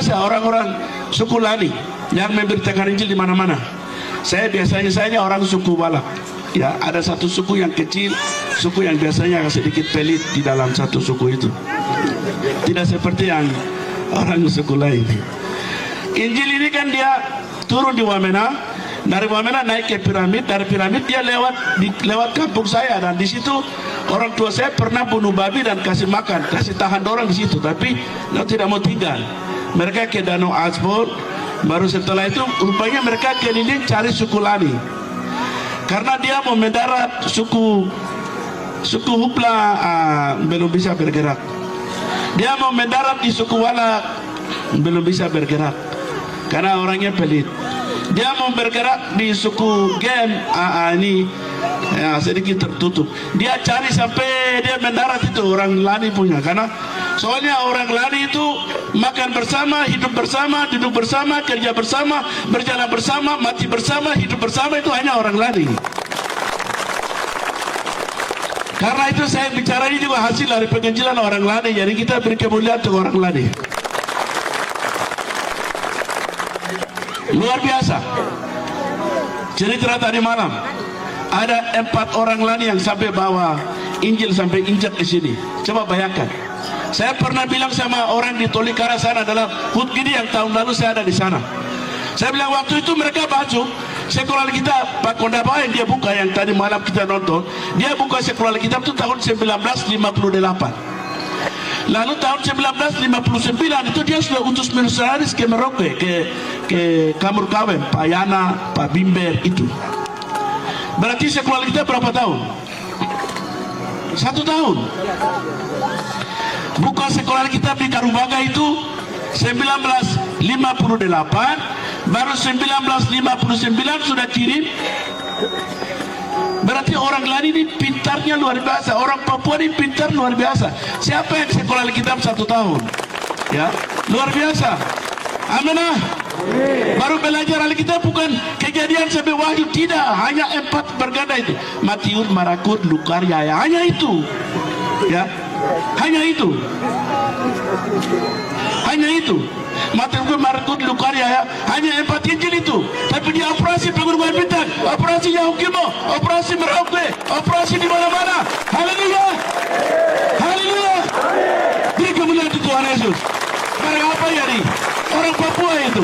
biasa orang-orang suku Lani yang memberitakan Injil di mana-mana. Saya biasanya orang suku Balak. Ya, ada satu suku yang kecil, suku yang biasanya sedikit pelit di dalam satu suku itu. Tidak seperti yang orang suku lain. Injil ini kan dia turun di Wamena, dari Wamena naik ke piramid, dari piramid dia lewat kampung saya, dan di situ orang tua saya pernah bunuh babi dan kasih makan, kasih tahan orang di situ, tapi tidak mau tinggal. Mereka ke Danau Asbor, baru setelah itu rupanya mereka keliling cari suku Lani, karena dia mau mendarat suku Hupla belum bisa bergerak. Dia mau mendarat di suku Walak, belum bisa bergerak karena orangnya pelit. Dia mau bergerak di suku Gem, ini ya, sedikit tertutup. Dia cari sampai dia mendarat itu orang Lani punya, karena soalnya orang Lani itu makan bersama, hidup bersama, duduk bersama, kerja bersama, berjalan bersama, mati bersama, hidup bersama, itu hanya orang Lani. Karena itu saya bicara ini juga hasil dari penginjilan orang Lani. Jadi kita beri kemuliaan untuk orang Lani. Luar biasa. Cerita tadi malam ada 4 orang Lani yang sampai bawa Injil sampai injak ke sini. Coba bayangkan. Saya pernah bilang sama orang di Tolikara sana dalam HUT gini yang tahun lalu saya ada di sana. Saya bilang waktu itu mereka baju sekolah kita Pak Kondaba yang dia buka, yang tadi malam kita nonton, dia buka sekolah kita itu tahun 1958. Lalu tahun 1959 itu dia sudah utus misionaris ke Merauke, ke Kamurkawen, Pak Yana, Pak Bimber itu. Berarti sekolah kita berapa tahun? 1 tahun. Buka sekolah kita di Karumbaga itu 1958, baru 1959 sudah kirim. Berarti orang Lani ini pintarnya luar biasa, orang Papua ini pintar luar biasa. Siapa yang sekolah Alkitab 1 tahun? Ya, luar biasa. Amanah. Baru belajar Alkitab bukan Kejadian sampai Wahyu, tidak, hanya 4 berganda itu. Matius, Marakut, Lukar, Yahya, hanya itu. Ya, hanya itu. Hanya itu. Matius, Marakut, Lukar, Yahya, hanya 4 Injil itu. Tapi di operasi Pegunungan Bintang, operasi Yahukimo, operasi Merauke, operasi di mana-mana. Haleluya. Haleluya. Beri kemuliaan untuk Tuhan Yesus. Mereka apa ya nih? Orang Papua itu,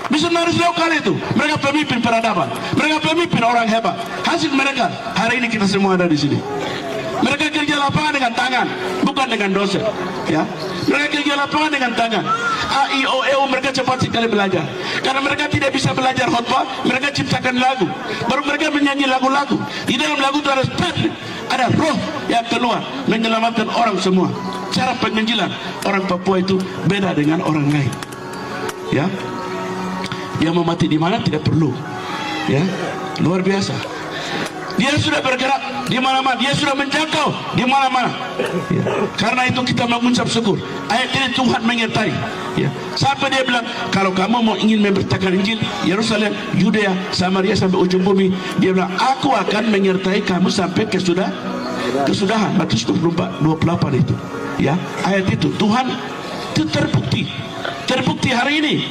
misionaris lokal itu, mereka pemimpin peradaban, mereka pemimpin orang hebat. Hasil mereka hari ini kita semua ada di sini. Mereka kerja lapangan dengan tangan, bukan dengan dosen. Ya, mereka kerja lapangan dengan tangan. A, I, O, E, U, mereka cepat sekali belajar. Karena mereka tidak bisa belajar khotbah, mereka ciptakan lagu. Baru mereka menyanyi lagu-lagu. Di dalam lagu itu ada spirit, ada roh yang keluar menyelamatkan orang semua. Cara penginjilan orang Papua itu beda dengan orang lain. Ya, dia mau mati di mana tidak perlu. Ya, luar biasa. Dia sudah bergerak di mana-mana, dia sudah menjangkau di mana-mana. Ya. Karena itu kita mengucap syukur. Ayat ini Tuhan menyertai. Ya. Sampai dia bilang, kalau kamu mau ingin memberitakan Injil, Yerusalem, Yudea, Samaria sampai ujung bumi, dia bilang, aku akan menyertai kamu sampai kesudahan. Matius 24:28 itu. Ya, ayat itu Tuhan itu terbukti hari ini.